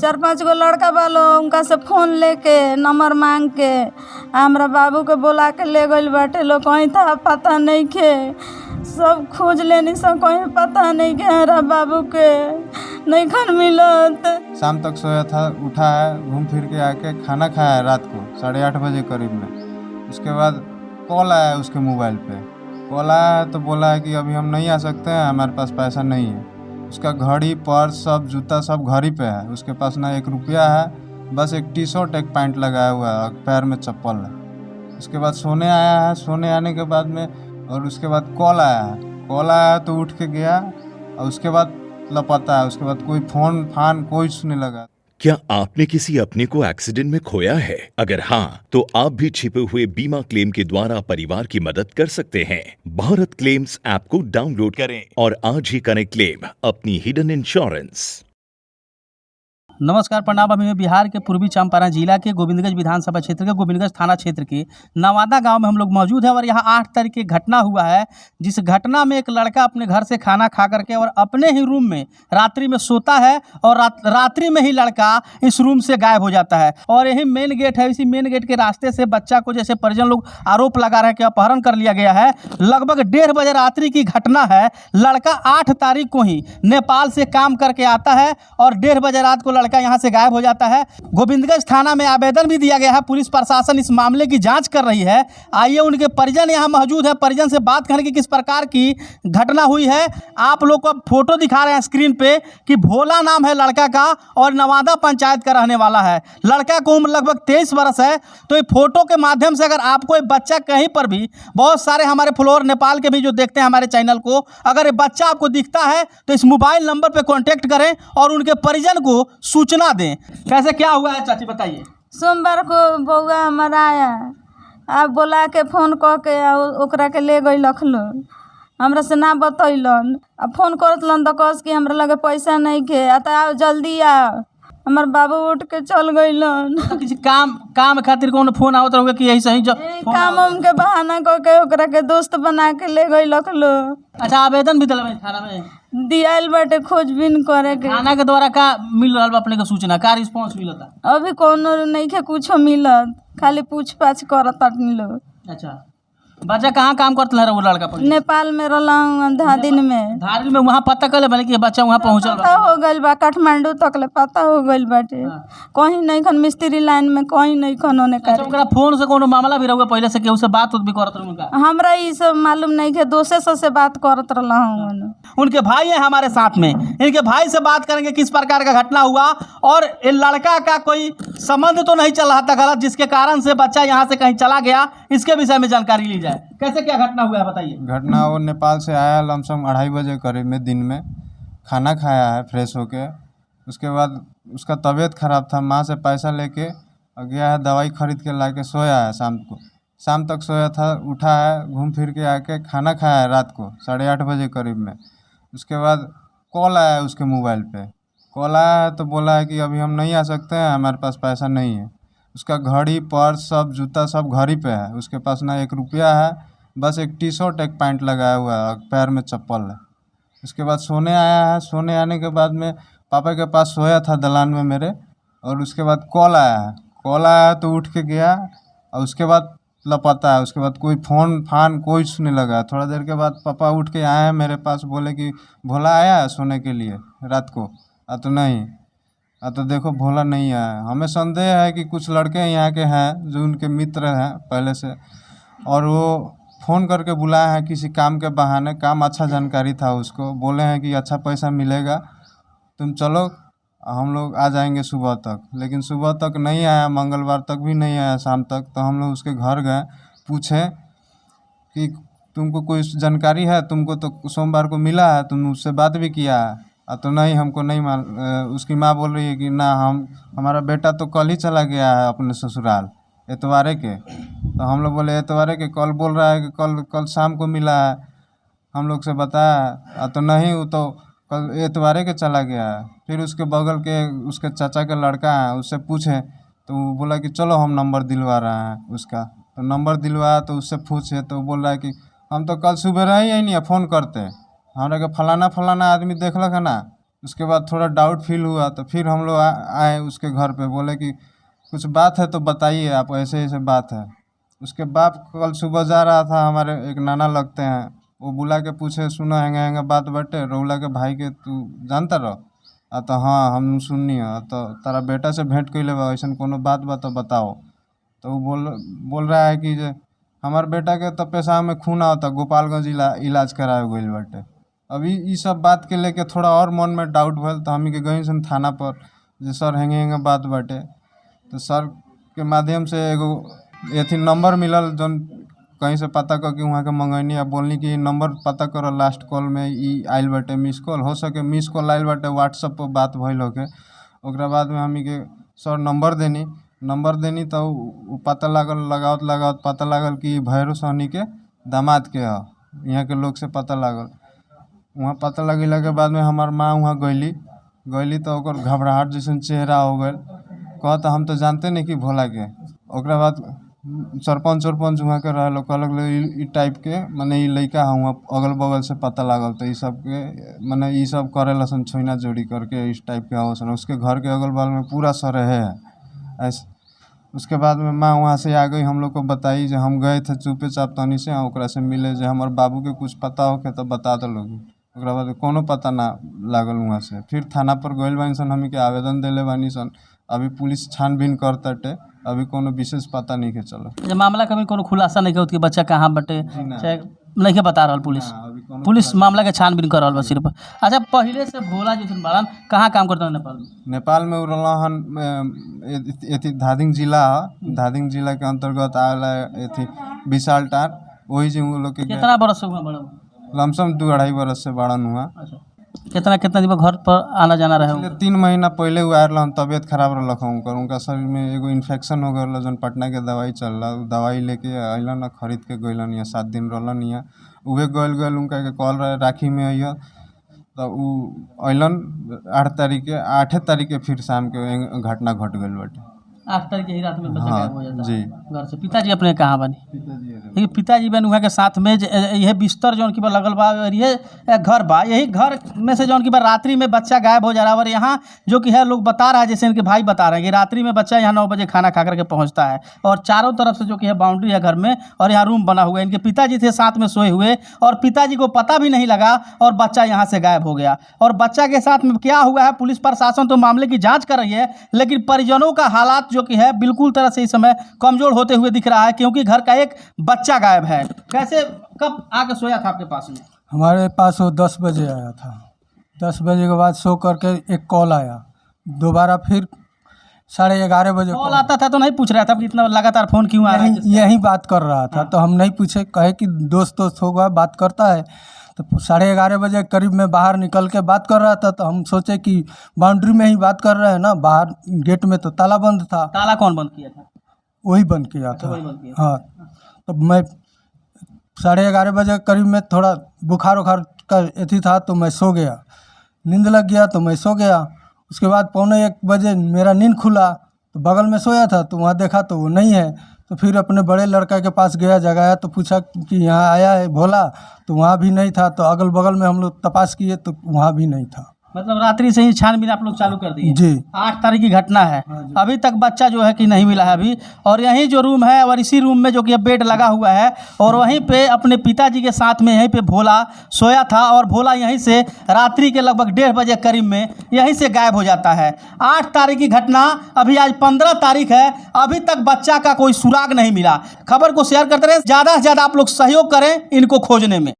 4-5 गो लड़का वालो उनका से फ़ोन लेके नंबर मांग के हमरा बाबू के बोला के ले गइल बाटे लोग। कहीं था पता नहीं के सब खोज लेनी सब कहीं पता नहीं के हमारा बाबू के नहीं खान मिलत। शाम तक सोया था, उठा है, घूम फिर के आके खाना खाया है रात को 8:30 बजे करीब में। उसके बाद कॉल आया उसके मोबाइल पे। कॉल आया है तो बोला है कि अभी हम नहीं आ सकते हैं, हमारे पास पैसा नहीं है। उसका घड़ी पर्स सब जूता सब घर ही पे है। उसके पास ना 1 रुपया है, बस एक टी शर्ट एक पैंट लगाया हुआ है, पैर में चप्पल है। उसके बाद सोने आया है, सोने आने के बाद में और उसके बाद कॉल आया है। कॉल आया तो उठ के गया और उसके बाद लापता है। उसके बाद कोई फोन फान कोई सुनने लगा। क्या आपने किसी अपने को एक्सीडेंट में खोया है? अगर हाँ, तो आप भी छिपे हुए बीमा क्लेम के द्वारा परिवार की मदद कर सकते हैं। भारत क्लेम्स ऐप को डाउनलोड करें और आज ही करें क्लेम अपनी हिडन इंश्योरेंस। नमस्कार, प्रणाम। अभी बिहार के पूर्वी चंपारण जिला के गोविंदगंज विधानसभा क्षेत्र के गोविंदगंज थाना क्षेत्र के नवादा गांव में हम लोग मौजूद हैं और यहाँ 8 तारीख की घटना हुआ है, जिस घटना में एक लड़का अपने घर से खाना खा करके और अपने ही रूम में रात्रि में सोता है और रात्रि में ही लड़का इस रूम से गायब हो जाता है। और यही मेन गेट है, इसी मेन गेट के रास्ते से बच्चा को जैसे परिजन लोग आरोप लगा रहे हैं कि अपहरण कर लिया गया है। लगभग 1:30 बजे रात्रि की घटना है। लड़का 8 तारीख को ही नेपाल से काम करके आता है और 1:30 बजे रात को लड़का यहां से गायब हो जाता है। गोविंदगंज थाना में आवेदन भी दिया गया है। पुलिस प्रशासन इस मामले की जांच कर रही है। आइए उनके परिजन यहां मौजूद है, परिजन से बात करें कि किस प्रकार की घटना हुई है। आप लोग को फोटो दिखा रहे हैं स्क्रीन पे कि भोला नाम है लड़का का और नवादा पंचायत का रहने वाला है। लड़का को उम्र लगभग 23 वर्ष है। तो ये फोटो के माध्यम से अगर आपको ये बच्चा कहीं पर भी, बहुत सारे हमारे फॉलोअर नेपाल के भी जो देखते हैं हमारे चैनल को, अगर ये बच्चा आपको दिखता है तो इस मोबाइल नंबर पर कॉन्टेक्ट करें और उनके परिजन को सूचना दें। कैसे क्या हुआ है चाची बताइए। सोमवार को बउआ हमारा आया, आप बोला के फ़ोन कह के ओकरा के ले गई लखलो। हमरा से ना बतैलन। अब फ़ोन करतलन तो कस कि हमरा लगे पैसा नहीं के, आओ जल्दी आओ। हमार बाबू उठ के चल गइलन। तो किसी काम खातिर कौन फोन आवत रहोगे कि यही सही काम उम के बहाना कह के ओकरा के दोस्त बना के ले गई लखलो। अच्छा, आवेदन भी दिलवाई थाना में दियाल बाटे खोजबीन करे के। थाना के द्वारा का मिल रहा अपने के सूचना का रिस्पांस मिलता? अभी कोनो नहीं के कुछ मिलत, खाली पूछ पाछ करत लोग। अच्छा, बच्चा कहाँ काम करता है वो लड़का? नेपाल में रहूँ धादिन में। धादिन में वहाँ पता कर ले कि बच्चा वहाँ पहुँचल पता हो गइल बा, काठमांडू तक ले पता हो गइल बाटे। कहीं नहीं खन मिस्त्री लाइन में, कहीं नहीं खन ओने करे। ओकरा फोन से कोनो मामला भी रहुआ पहले से केहू से बात भी करत रहूँगा? हमरा ई सब मालूम नहीं के, दोस्त से बात करत रहूँ। उनके भाई हैं हमारे साथ में, इनके भाई से बात करेंगे किस प्रकार का घटना हुआ और लड़का का कोई संबंध तो नहीं चल रहा था गलत, जिसके कारण से बच्चा यहाँ से कहीं चला गया, इसके विषय में जानकारी ली जाए। कैसे क्या घटना हुआ है बताइए। घटना वो नेपाल से आया लमसम 2:30 बजे करीब में, दिन में खाना खाया है फ्रेश होके। उसके बाद उसका तबीयत ख़राब था, माँ से पैसा लेके गया है, दवाई खरीद के ला के सोया है। शाम तक सोया था, उठा है, घूम फिर के आके खाना खाया है रात को 8:30 बजे करीब में। उसके बाद कॉल आया है उसके मोबाइल पे। कॉल आया है तो बोला है कि अभी हम नहीं आ सकते हैं, हमारे पास पैसा नहीं है। उसका घड़ी पर्स सब जूता सब घर ही पे है। उसके पास ना 1 रुपया है, बस एक टी शर्ट एक पैंट लगाया हुआ है, पैर में चप्पल है। उसके बाद सोने आया है, सोने आने के बाद में पापा के पास सोया था दलान में मेरे। और उसके बाद कॉल आया तो उठ के गया और उसके बाद लापता है। उसके बाद कोई फ़ोन फान कोई सुनने लगा। थोड़ा देर के बाद पापा उठ के आए हैं मेरे पास, बोले कि भोला आया है सोने के लिए रात को? तो नहीं, तो देखो भोला नहीं आया। हमें संदेह है कि कुछ लड़के यहाँ के हैं जो उनके मित्र हैं पहले से, और वो फ़ोन करके बुलाया है किसी काम के बहाने। काम अच्छा जानकारी था उसको, बोले हैं कि अच्छा पैसा मिलेगा, तुम चलो, हम लोग आ जाएंगे सुबह तक। लेकिन सुबह तक नहीं आया, मंगलवार तक भी नहीं आया शाम तक। तो हम लोग उसके घर गए, पूछे कि तुमको कोई जानकारी है, तुमको तो सोमवार को मिला है, तुम उससे बात भी किया है? तो नहीं, हमको नहीं उसकी माँ बोल रही है कि ना, हमारा बेटा तो कल ही चला गया है अपने ससुराल, एतवारे के। तो हम लोग बोले एतवारे के? कल बोल रहा है कि कल शाम को मिला है, हम लोग से बताया। तो नहीं, वो तो कल एतवारे के चला गया है। फिर उसके बगल के उसके चाचा के लड़का है, उससे पूछे तो वो बोला कि चलो हम नंबर दिलवा रहे हैं उसका। तो नंबर दिलवाया तो उससे पूछे तो बोल रहा है कि हम तो कल सुबह ही नहीं फ़ोन करते, हमरा के फलाना आदमी देखलक है ना, उसके बाद थोड़ा डाउट फील हुआ तो फिर हम लोग आए उसके घर पे, बोले कि कुछ बात है तो बताइए आप, ऐसे ऐसे बात है। उसके बाप कल सुबह जा रहा था, हमारे एक नाना लगते हैं, वो बुला के पूछे सुनो हैंगा हैंगा बात बटे रौला के भाई के तू जानता रह तो हाँ हम सुननी है तो तारा बेटा से भेंट कैले बा, ऐसा कोनो बात बा तो बताओ। तो वो बोल रहा है कि जे हमार बेटा के तो पेशाब में खून होता, गोपालगंज इलाज कराए गई बाटे। अभी ये सब बात के लेके थोड़ा और मन में डाउट भल तो हमी के गई सन थाना पर जे सर हैंगे हैंगे बात बाटे। तो सर के माध्यम से एगो एथी नंबर मिलल जौन कहीं से पता कर के वहाँ के मंगैनी आ बोलनी कि नंबर पता करो लास्ट कॉल में ई आइल बाटे मिस कॉल, हो सके मिस कॉल आइल बाटे व्हाट्सएप पर बात भइल होके। ओकरा बाद में हमी के सर नंबर देनी तो उ पता लगावत पता लागल कि भैरू सहनी के दामाद के ह, यहाँ के लोग से पता लागल। वहाँ पता लगेला के बाद में हमार माँ वहाँ गईली तो ओकर घबराहट जैसन चेहरा हो गए, कहता हम तो जानते नहीं कि भोला के। ओकरा बाद सरपंच वहाँ के रहे लोग कहलक ई टाइप के मने ई लड़का है, वहाँ अगल बगल से पता लागल तो ई सब के मने ई सब करे लसन छोइना जोड़ी करके इस टाइप के आवसन। उसके घर के अगल बगल में पूरा सरे है ऐसे। उसके बाद में माँ वहाँ से आ गई, हम लोग को बताई जो हम गए थे चुपे चाप तनी से ओकरा से मिले जो हमारे बाबू के कुछ पता होके तो बता दो लोग। ओकरा बाद कोनो पता ना लागल वहाँ से। फिर थाना पर गइल बानी सन, हमी के आवेदन देले बानी सन, अभी पुलिस छानबीन करताटे, अभी कोनो विशेष पता नहीं के चला। ये मामला कभी कोनो खुलासा नहीं होती कि बच्चा कहाँ बटे, चाहे नहीं के बता रहा पुलिस अभी कोनो पुलिस मामला के छानबीन कर रहा बा सिर्फ। अच्छा, पहले से भोला जैसन बाड़न कहाँ काम करता है नेपाल में? नेपाल में रहन एथी धादिङ जिला के अंतर्गत आवेला एथी विशालटार, वही जे वो लोग के कितना बरस से हुआ बड़ा? लमसम 2-2.5 बरस से बाड़न हुआ। अच्छा, कितना दिन घर पर आना जाना रहे? पिछले 3 महीना पहले वो आयल रहन, तबियत खराब रहा उनका शरीर में एगो इन्फेक्शन हो गया जन पटना के दवाई चल रहा, दवाई लेके अलन खरीद के गइलन, यहाँ 7 दिन रहलन यहाँ। उहे गल उनका के कॉल रहे राखी में अइह तो उ अलन 8 तारीख के फिर शाम के घटना घट गई बाटे। 8 तारीख की ही रात में बच्चा गायब हो जाता जी। है घर से। पिताजी अपने कहाँ बनी? देखिए पिताजी बन वहाँ के साथ में यह बिस्तर जौन की बा लगल बा और ये घर बा, यही घर में से जौन की बा रात्रि में बच्चा गायब हो जा रहा है। और यहाँ जो कि है लोग बता रहा है, जैसे इनके भाई बता रहे हैं कि रात्रि में बच्चा यहाँ 9 बजे खाना खा करके पहुँचता है और चारों तरफ से जो कि है बाउंड्री है घर में और यहाँ रूम बना हुआ है। इनके पिताजी थे साथ में सोए हुए और पिताजी को पता भी नहीं लगा और बच्चा यहाँ से गायब हो गया। और बच्चा के साथ में क्या हुआ है, पुलिस प्रशासन तो मामले की जाँच कर रही है, लेकिन परिजनों का हालात जो कि है बिल्कुल तरह से इस समय कमजोर होते हुए दिख रहा है, क्योंकि घर का एक बच्चा गायब है। कैसे कब आके सोया था आपके पास में? हमारे पास वो 10 बजे आया था। 10 बजे के बाद सो करके एक कॉल आया, दोबारा फिर 11:30 बजे कॉल आता था तो नहीं पूछ रहा था कि इतना लगातार फोन क्यों आ रहा है? यही बात कर रहा था। तो हम नहीं पूछे, कहे कि दोस्त होगा बात करता है। तो 11:30 बजे करीब में बाहर निकल के बात कर रहा था, तो हम सोचे कि बाउंड्री में ही बात कर रहे हैं ना, बाहर गेट में तो ताला बंद था। ताला कौन बंद किया था? वही बंद किया था। वही बंद किया। हाँ, तो मैं 11:30 बजे करीब में थोड़ा बुखार का एथी था तो मैं सो गया, नींद लग गया तो मैं सो गया। उसके बाद 1:45 बजे मेरा नींद खुला तो बगल में सोया था तो वहाँ देखा तो वो नहीं है। तो फिर अपने बड़े लड़का के पास गया, जगाया तो पूछा कि यहाँ आया है भोला, तो वहाँ भी नहीं था। तो अगल बगल में हम लोग तपास किए तो वहाँ भी नहीं था। मतलब रात्रि से ही छानबीन आप लोग चालू कर दिए? जी। 8 तारीख की घटना है, अभी तक बच्चा जो है कि नहीं मिला है अभी। और यही जो रूम है और इसी रूम में जो कि बेड लगा हुआ है और वहीं पे अपने पिताजी के साथ में यहीं पे भोला सोया था और भोला यहीं से रात्रि के लगभग 1:30 बजे करीब में यहीं से गायब हो जाता है। 8 तारीख की घटना, अभी आज 15 तारीख है, अभी तक बच्चा का कोई सुराग नहीं मिला। खबर को शेयर करते रहे, ज़्यादा से ज़्यादा आप लोग सहयोग करें इनको खोजने में।